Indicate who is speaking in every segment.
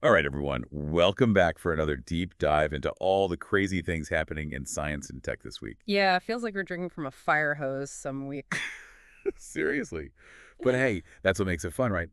Speaker 1: All right, everyone. Welcome back for another deep dive into all the crazy things happening in science and tech this week.
Speaker 2: Yeah, it feels like we're drinking from a fire hose some weeks.
Speaker 1: Seriously. But hey, that's what makes it fun, right?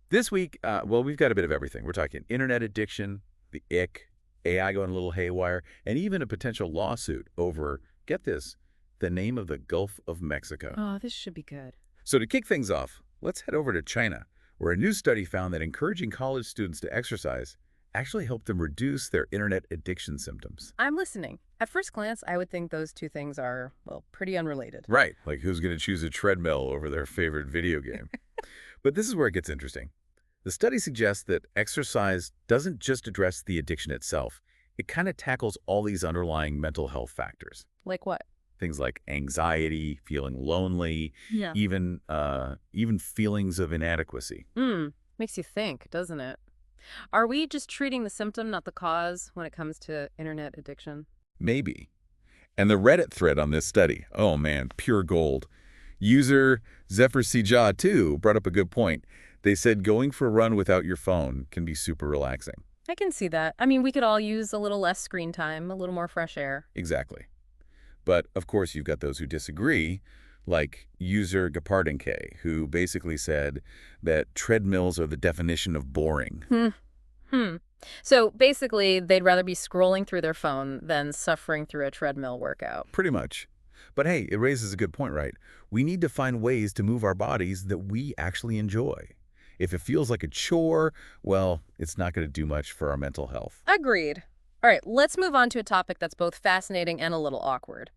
Speaker 1: This week, well, we've got a bit of everything. We're talking internet addiction, the ick, AI going a little haywire, and even a potential lawsuit over, get this, the name of the Gulf of Mexico.
Speaker 2: Oh, this should be good.
Speaker 1: So to kick things off, let's head over to China, where a new study found that encouraging college students to exercise actually helped them reduce their internet addiction symptoms.
Speaker 2: I'm listening. At first glance, I would think those two things are, well, pretty unrelated.
Speaker 1: Right, like who's going to choose a treadmill over their favorite video game? But this is where it gets interesting. The study suggests that exercise doesn't just address the addiction itself. It kind of tackles all these underlying mental health factors.
Speaker 2: Like what?
Speaker 1: Things like anxiety, feeling lonely,
Speaker 2: Yeah.
Speaker 1: even feelings of inadequacy.
Speaker 2: Makes you think, doesn't it? Are we just treating the symptom, not the cause, when it comes to internet addiction?
Speaker 1: Maybe. And the Reddit thread on this study, oh man, pure gold. User Zephyr Sija, too, brought up a good point. They said going for a run without your phone can be super relaxing.
Speaker 2: I can see that. I mean, we could all use a little less screen time, a little more fresh air.
Speaker 1: Exactly. But, of course, you've got those who disagree, like user Gepardinke, who basically said that treadmills are the definition of boring.
Speaker 2: Hmm. Hmm. So basically, they'd rather be scrolling through their phone than suffering through a treadmill workout.
Speaker 1: Pretty much. But hey, it raises a good point, right? We need to find ways to move our bodies that we actually enjoy. If it feels like a chore, well, it's not going to do much for our mental health.
Speaker 2: Agreed. All right, let's move on to a topic that's both fascinating and a little awkward.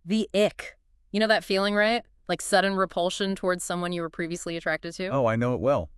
Speaker 2: The ick. You know that feeling, right? Like sudden repulsion towards someone you were previously attracted to?
Speaker 1: Oh, I know it well.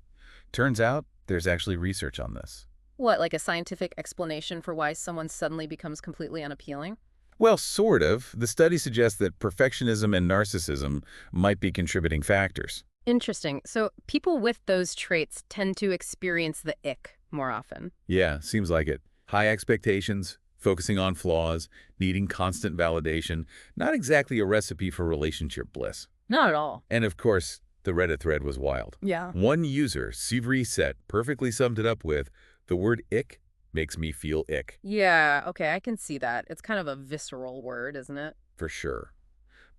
Speaker 1: Turns out there's actually research on this.
Speaker 2: What, like a scientific explanation for why someone suddenly becomes completely unappealing?
Speaker 1: Well, sort of. The study suggests that perfectionism and narcissism might be contributing factors.
Speaker 2: Interesting. So people with those traits tend to experience the ick more often.
Speaker 1: Yeah, seems like it. High expectations, focusing on flaws, needing constant validation, not exactly a recipe for relationship bliss.
Speaker 2: Not at all.
Speaker 1: And of course, the Reddit thread was wild.
Speaker 2: Yeah.
Speaker 1: One user, Sivri Set, perfectly summed it up with, the word ick makes me feel ick,
Speaker 2: Yeah, okay, I can see that. It's kind of a visceral word, isn't it?
Speaker 1: for sure.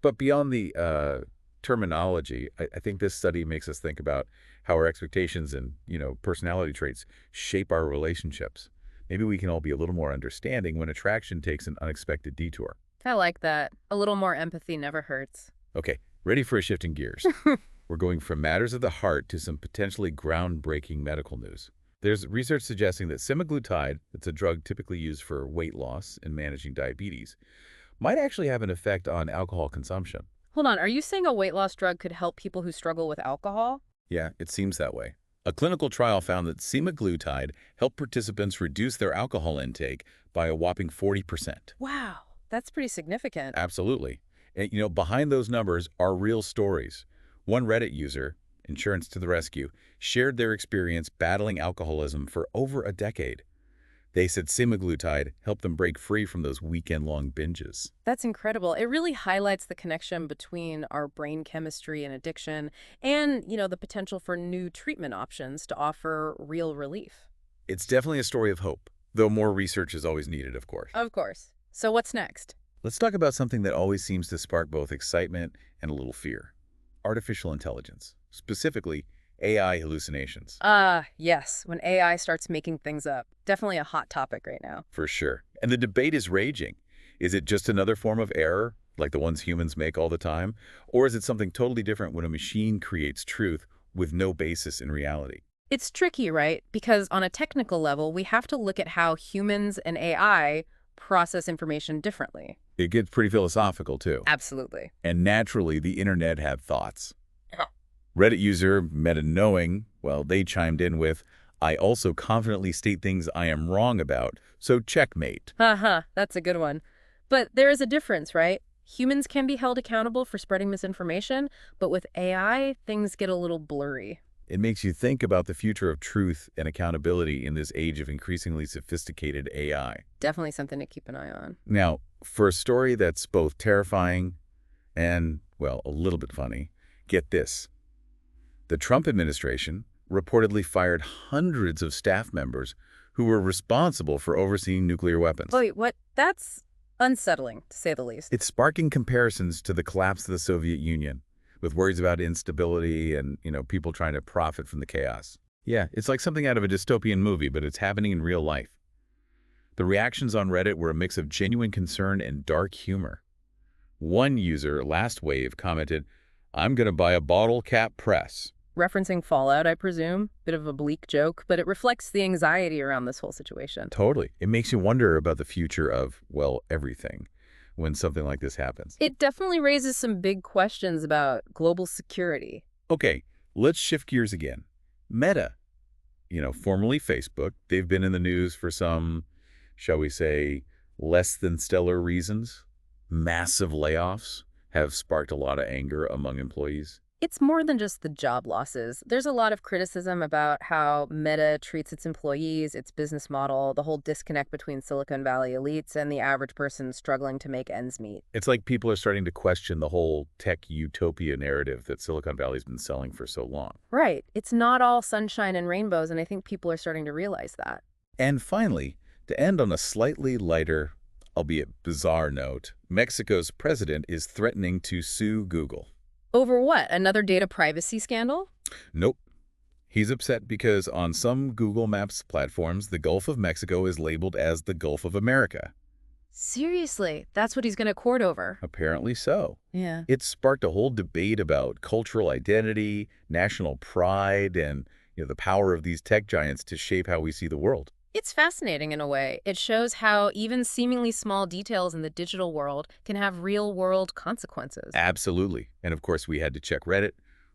Speaker 1: But beyond the terminology, I think this study makes us think about how our expectations and, personality traits shape our relationships. Maybe we can all be a little more understanding when attraction takes an unexpected detour.
Speaker 2: I like that. A little more empathy never hurts.
Speaker 1: Okay, ready for a shift in gears. We're going from matters of the heart to some potentially groundbreaking medical news. There's research suggesting that semaglutide, that's a drug typically used for weight loss and managing diabetes, might actually have an effect on alcohol consumption.
Speaker 2: Hold on, are you saying a weight loss drug could help people who struggle with alcohol?
Speaker 1: Yeah, it seems that way. A clinical trial found that semaglutide helped participants reduce their alcohol intake by a whopping 40%.
Speaker 2: Wow, that's pretty significant.
Speaker 1: Absolutely. And, behind those numbers are real stories. One Reddit user, Insurance to the Rescue, shared their experience battling alcoholism for over a decade. They said semaglutide helped them break free from those weekend-long binges.
Speaker 2: That's incredible. It really highlights the connection between our brain chemistry and addiction and, the potential for new treatment options to offer real relief.
Speaker 1: It's definitely a story of hope, though more research is always needed, of course.
Speaker 2: Of course. So what's next?
Speaker 1: Let's talk about something that always seems to spark both excitement and a little fear. Artificial intelligence, specifically AI hallucinations.
Speaker 2: Yes, when AI starts making things up. Definitely a hot topic right now.
Speaker 1: For sure. And the debate is raging. Is it just another form of error, like the ones humans make all the time? Or is it something totally different when a machine creates truth with no basis in reality?
Speaker 2: It's tricky, right? Because on a technical level, we have to look at how humans and AI process information differently.
Speaker 1: It gets pretty philosophical, too.
Speaker 2: Absolutely.
Speaker 1: And naturally, the internet had thoughts. Reddit user Meta Knowing, well, they chimed in with, I also confidently state things I am wrong about, so checkmate.
Speaker 2: Haha, that's a good one. But there is a difference, right? Humans can be held accountable for spreading misinformation, but with AI, things get a little blurry.
Speaker 1: It makes you think about the future of truth and accountability in this age of increasingly sophisticated AI.
Speaker 2: Definitely something to keep an eye on.
Speaker 1: Now, for a story that's both terrifying and, well, a little bit funny, get this. The Trump administration reportedly fired hundreds of staff members who were responsible for overseeing nuclear weapons.
Speaker 2: Wait, what? That's unsettling, to say the least.
Speaker 1: It's sparking comparisons to the collapse of the Soviet Union, with worries about instability and, people trying to profit from the chaos. Yeah, it's like something out of a dystopian movie, but it's happening in real life. The reactions on Reddit were a mix of genuine concern and dark humor. One user, Last Wave, commented, "I'm going to buy a bottle cap press."
Speaker 2: Referencing Fallout, I presume. Bit of a bleak joke, but it reflects the anxiety around this whole situation.
Speaker 1: Totally. It makes you wonder about the future of, well, everything when something like this happens.
Speaker 2: It definitely raises some big questions about global security.
Speaker 1: Okay, let's shift gears again. Meta, formerly Facebook, they've been in the news for some, shall we say, less than stellar reasons. Massive layoffs have sparked a lot of anger among employees.
Speaker 2: It's more than just the job losses. There's a lot of criticism about how Meta treats its employees, its business model, the whole disconnect between Silicon Valley elites and the average person struggling to make ends meet.
Speaker 1: It's like people are starting to question the whole tech utopia narrative that Silicon Valley's been selling for so long.
Speaker 2: Right. It's not all sunshine and rainbows, and I think people are starting to realize that.
Speaker 1: And finally, to end on a slightly lighter, albeit bizarre note, Mexico's president is threatening to sue Google.
Speaker 2: Over what? Another data privacy scandal?
Speaker 1: Nope. He's upset because on some Google Maps platforms, the Gulf of Mexico is labeled as the Gulf of America.
Speaker 2: Seriously, that's what he's going to court over.
Speaker 1: Apparently so.
Speaker 2: Yeah.
Speaker 1: It sparked a whole debate about cultural identity, national pride, and the power of these tech giants to shape how we see the world.
Speaker 2: It's fascinating in a way. It shows how even seemingly small details in the digital world can have real-world consequences.
Speaker 1: Absolutely. And of course, we had to check Reddit.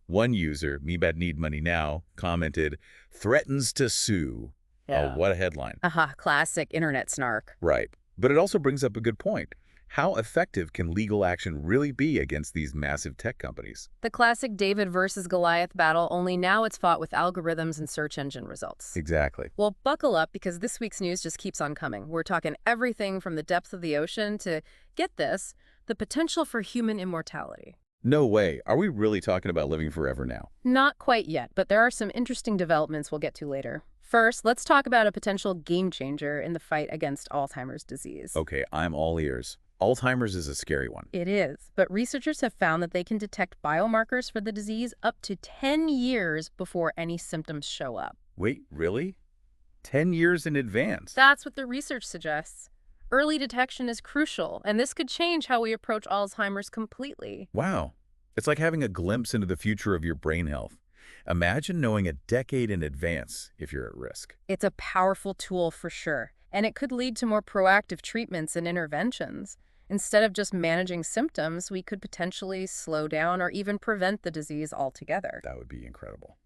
Speaker 1: One user, Me Bad Need Money Now, commented, "Threatens to sue."
Speaker 2: Yeah.
Speaker 1: Oh, what a headline.
Speaker 2: Aha, classic internet snark.
Speaker 1: Right. But it also brings up a good point. How effective can legal action really be against these massive tech companies?
Speaker 2: The classic David versus Goliath battle, only now it's fought with algorithms and search engine results.
Speaker 1: Exactly.
Speaker 2: Well, buckle up because this week's news just keeps on coming. We're talking everything from the depth of the ocean to, get this, the potential for human immortality.
Speaker 1: No way. Are we really talking about living forever now?
Speaker 2: Not quite yet, but there are some interesting developments we'll get to later. First, let's talk about a potential game changer in the fight against Alzheimer's disease.
Speaker 1: Okay, I'm all ears. Alzheimer's is a scary one.
Speaker 2: It is, but researchers have found that they can detect biomarkers for the disease up to 10 years before any symptoms show up.
Speaker 1: Wait, really? 10 years in advance?
Speaker 2: That's what the research suggests. Early detection is crucial, and this could change how we approach Alzheimer's completely.
Speaker 1: Wow. It's like having a glimpse into the future of your brain health. Imagine knowing a decade in advance if you're at risk.
Speaker 2: It's a powerful tool for sure, and it could lead to more proactive treatments and interventions. Instead of just managing symptoms, we could potentially slow down or even prevent the disease altogether.
Speaker 1: That would be incredible.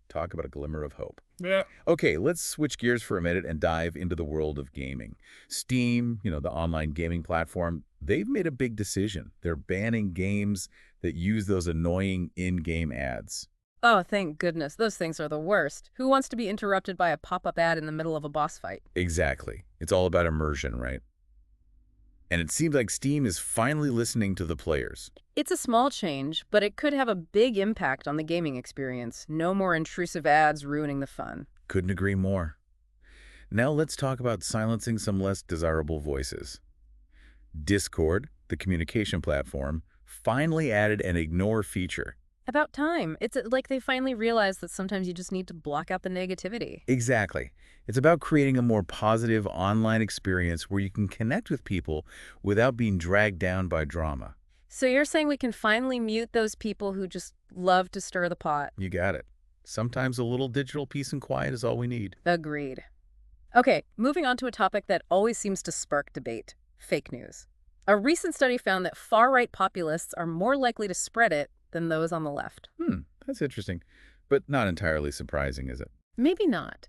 Speaker 1: Talk about a glimmer of hope.
Speaker 2: Yeah.
Speaker 1: Okay, let's switch gears for a minute and dive into the world of gaming. Steam, the online gaming platform, they've made a big decision. They're banning games that use those annoying in-game ads.
Speaker 2: Oh, thank goodness. Those things are the worst. Who wants to be interrupted by a pop-up ad in the middle of a boss fight?
Speaker 1: Exactly. It's all about immersion, right? And it seems like Steam is finally listening to the players.
Speaker 2: It's a small change, but it could have a big impact on the gaming experience. No more intrusive ads ruining the fun.
Speaker 1: Couldn't agree more. Now let's talk about silencing some less desirable voices. Discord, the communication platform, finally added an ignore feature.
Speaker 2: About time. It's like they finally realized that sometimes you just need to block out the negativity.
Speaker 1: Exactly. It's about creating a more positive online experience where you can connect with people without being dragged down by drama.
Speaker 2: So you're saying we can finally mute those people who just love to stir the pot?
Speaker 1: You got it. Sometimes a little digital peace and quiet is all we need.
Speaker 2: Agreed. Okay, moving on to a topic that always seems to spark debate: fake news. A recent study found that far-right populists are more likely to spread it than those on the left.
Speaker 1: That's interesting, but not entirely surprising, is it?
Speaker 2: Maybe not.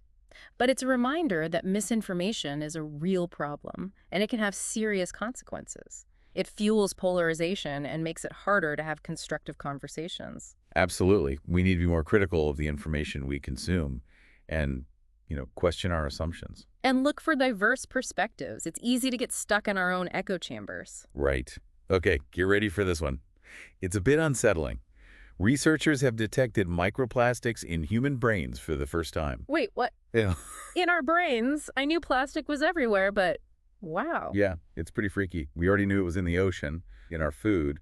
Speaker 2: But it's a reminder that misinformation is a real problem, and it can have serious consequences. It fuels polarization and makes it harder to have constructive conversations.
Speaker 1: Absolutely. We need to be more critical of the information we consume and, question our assumptions.
Speaker 2: And look for diverse perspectives. It's easy to get stuck in our own echo chambers.
Speaker 1: Right. Okay, get ready for this one. It's a bit unsettling. Researchers have detected microplastics in human brains for the first time.
Speaker 2: Wait, what?
Speaker 1: Yeah.
Speaker 2: In our brains? I knew plastic was everywhere, but wow.
Speaker 1: Yeah, it's pretty freaky. We already knew it was in the ocean, in our food,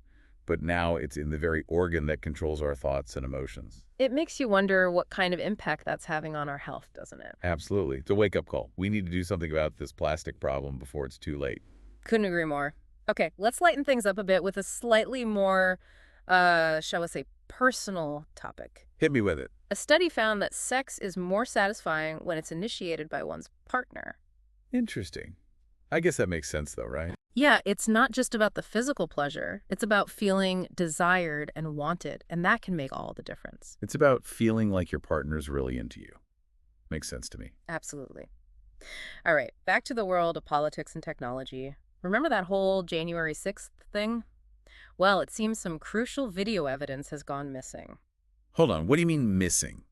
Speaker 1: but now it's in the very organ that controls our thoughts and emotions.
Speaker 2: It makes you wonder what kind of impact that's having on our health, doesn't it?
Speaker 1: Absolutely. It's a wake-up call. We need to do something about this plastic problem before it's too late.
Speaker 2: Couldn't agree more. Okay, let's lighten things up a bit with a slightly more, shall we say, personal topic.
Speaker 1: Hit me with it.
Speaker 2: A study found that sex is more satisfying when it's initiated by one's partner.
Speaker 1: Interesting. I guess that makes sense though, right?
Speaker 2: Yeah, it's not just about the physical pleasure. It's about feeling desired and wanted, and that can make all the difference.
Speaker 1: It's about feeling like your partner's really into you. Makes sense to me.
Speaker 2: Absolutely. All right, back to the world of politics and technology. Remember that whole January 6th thing? Well, it seems some crucial video evidence has gone missing.
Speaker 1: Hold on, what do you mean missing?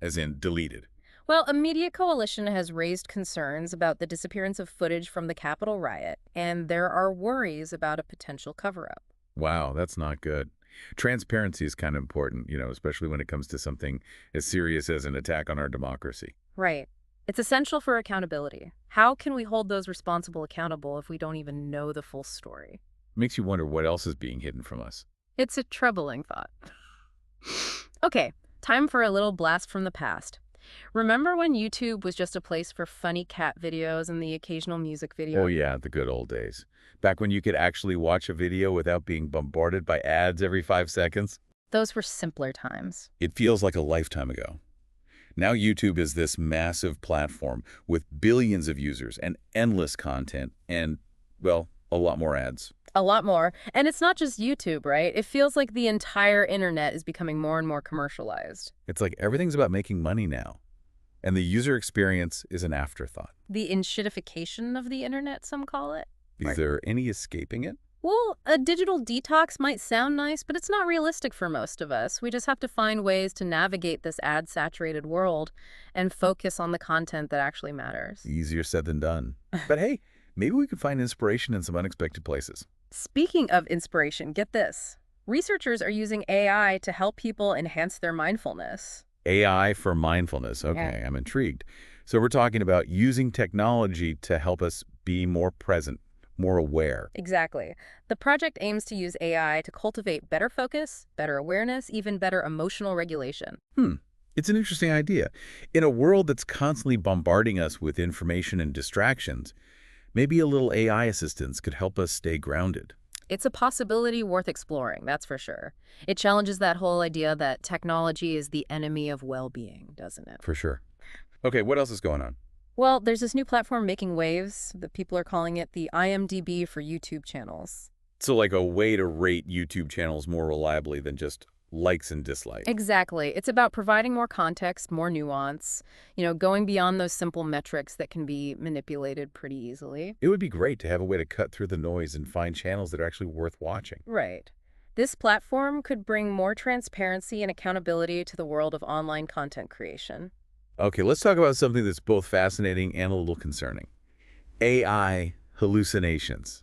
Speaker 1: As in deleted?
Speaker 2: Well, a media coalition has raised concerns about the disappearance of footage from the Capitol riot, and there are worries about a potential cover-up.
Speaker 1: Wow, that's not good. Transparency is kind of important, especially when it comes to something as serious as an attack on our democracy.
Speaker 2: Right. It's essential for accountability. How can we hold those responsible accountable if we don't even know the full story?
Speaker 1: Makes you wonder what else is being hidden from us.
Speaker 2: It's a troubling thought. Okay, time for a little blast from the past. Remember when YouTube was just a place for funny cat videos and the occasional music video?
Speaker 1: Oh yeah, the good old days. Back when you could actually watch a video without being bombarded by ads every 5 seconds.
Speaker 2: Those were simpler times.
Speaker 1: It feels like a lifetime ago. Now YouTube is this massive platform with billions of users and endless content and, well, a lot more ads.
Speaker 2: A lot more. And it's not just YouTube, right? It feels like the entire internet is becoming more and more commercialized.
Speaker 1: It's like everything's about making money now. And the user experience is an afterthought.
Speaker 2: The inshitification of the internet, some call it.
Speaker 1: Is there any escaping it?
Speaker 2: Well, a digital detox might sound nice, but it's not realistic for most of us. We just have to find ways to navigate this ad-saturated world and focus on the content that actually matters.
Speaker 1: Easier said than done. But hey, maybe we could find inspiration in some unexpected places.
Speaker 2: Speaking of inspiration, get this. Researchers are using AI to help people enhance their mindfulness.
Speaker 1: AI for mindfulness. Okay, I'm intrigued. So we're talking about using technology to help us be more present, more aware.
Speaker 2: Exactly. The project aims to use AI to cultivate better focus, better awareness, even better emotional regulation.
Speaker 1: It's an interesting idea. In a world that's constantly bombarding us with information and distractions, maybe a little AI assistance could help us stay grounded.
Speaker 2: It's a possibility worth exploring, that's for sure. It challenges that whole idea that technology is the enemy of well-being, doesn't it?
Speaker 1: For sure. Okay, what else is going on?
Speaker 2: Well, there's this new platform making waves that people are calling it the IMDb for YouTube channels.
Speaker 1: So like a way to rate YouTube channels more reliably than just likes and dislikes.
Speaker 2: Exactly. It's about providing more context, more nuance, going beyond those simple metrics that can be manipulated pretty easily.
Speaker 1: It would be great to have a way to cut through the noise and find channels that are actually worth watching.
Speaker 2: Right. This platform could bring more transparency and accountability to the world of online content creation.
Speaker 1: Okay, let's talk about something that's both fascinating and a little concerning. AI hallucinations.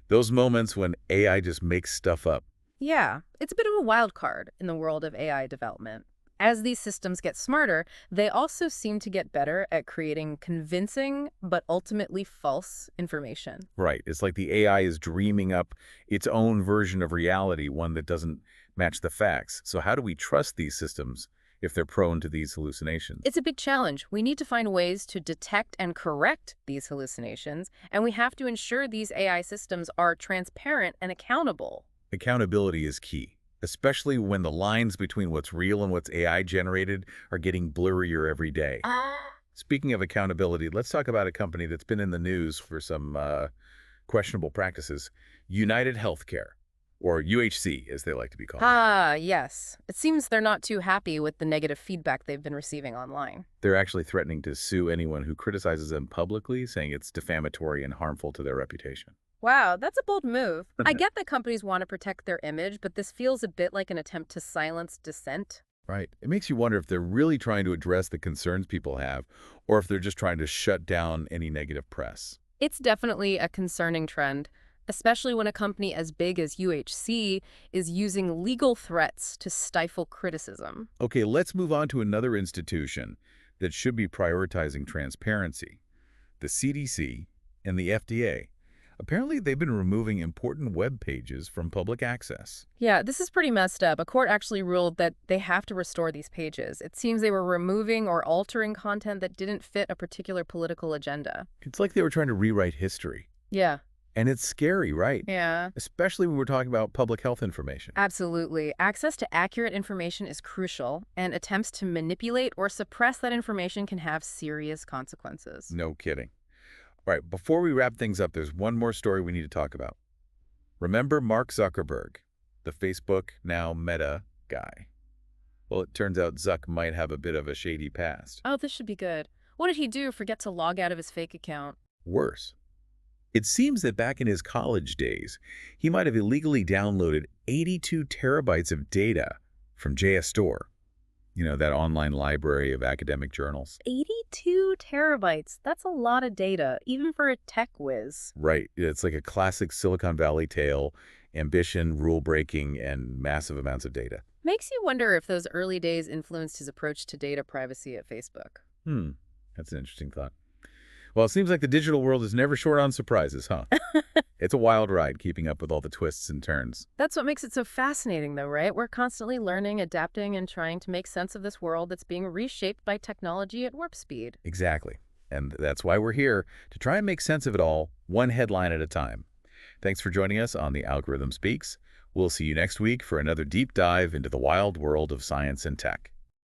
Speaker 1: Those moments when AI just makes stuff up.
Speaker 2: Yeah, it's a bit of a wild card in the world of AI development. As these systems get smarter, they also seem to get better at creating convincing but ultimately false information.
Speaker 1: Right. It's like the AI is dreaming up its own version of reality, one that doesn't match the facts. So how do we trust these systems if they're prone to these hallucinations?
Speaker 2: It's a big challenge. We need to find ways to detect and correct these hallucinations, and we have to ensure these AI systems are transparent and accountable.
Speaker 1: Accountability is key, especially when the lines between what's real and what's AI generated are getting blurrier every day. Speaking of accountability, let's talk about a company that's been in the news for some questionable practices, United Healthcare, or UHC, as they like to be called.
Speaker 2: Yes. It seems they're not too happy with the negative feedback they've been receiving online.
Speaker 1: They're actually threatening to sue anyone who criticizes them publicly, saying it's defamatory and harmful to their reputation.
Speaker 2: Wow, that's a bold move. I get that companies want to protect their image, but this feels a bit like an attempt to silence dissent.
Speaker 1: Right. It makes you wonder if they're really trying to address the concerns people have, or if they're just trying to shut down any negative press.
Speaker 2: It's definitely a concerning trend. especially when a company as big as UHC is using legal threats to stifle criticism.
Speaker 1: Okay, let's move on to another institution that should be prioritizing transparency, the CDC and the FDA. Apparently, they've been removing important web pages from public access.
Speaker 2: Yeah, this is pretty messed up. A court actually ruled that they have to restore these pages. It seems they were removing or altering content that didn't fit a particular political agenda.
Speaker 1: It's like they were trying to rewrite history.
Speaker 2: Yeah.
Speaker 1: And it's scary, right?
Speaker 2: Yeah.
Speaker 1: Especially when we're talking about public health information.
Speaker 2: Absolutely. Access to accurate information is crucial, and attempts to manipulate or suppress that information can have serious consequences.
Speaker 1: No kidding. All right, before we wrap things up, there's one more story we need to talk about. Remember Mark Zuckerberg, the Facebook, now Meta guy? Well, it turns out Zuck might have a bit of a shady past.
Speaker 2: Oh, this should be good. What did he do? Forget to log out of his fake account?
Speaker 1: Worse. It seems that back in his college days, he might have illegally downloaded 82 terabytes of data from JSTOR, that online library of academic journals.
Speaker 2: 82 terabytes. That's a lot of data, even for a tech whiz.
Speaker 1: Right. It's like a classic Silicon Valley tale, ambition, rule-breaking, and massive amounts of data.
Speaker 2: Makes you wonder if those early days influenced his approach to data privacy at Facebook.
Speaker 1: That's an interesting thought. Well, it seems like the digital world is never short on surprises, huh? It's a wild ride keeping up with all the twists and turns.
Speaker 2: That's what makes it so fascinating, though, right? We're constantly learning, adapting, and trying to make sense of this world that's being reshaped by technology at warp speed.
Speaker 1: Exactly. And that's why we're here, to try and make sense of it all, one headline at a time. Thanks for joining us on The Algorithm Speaks. We'll see you next week for another deep dive into the wild world of science and tech.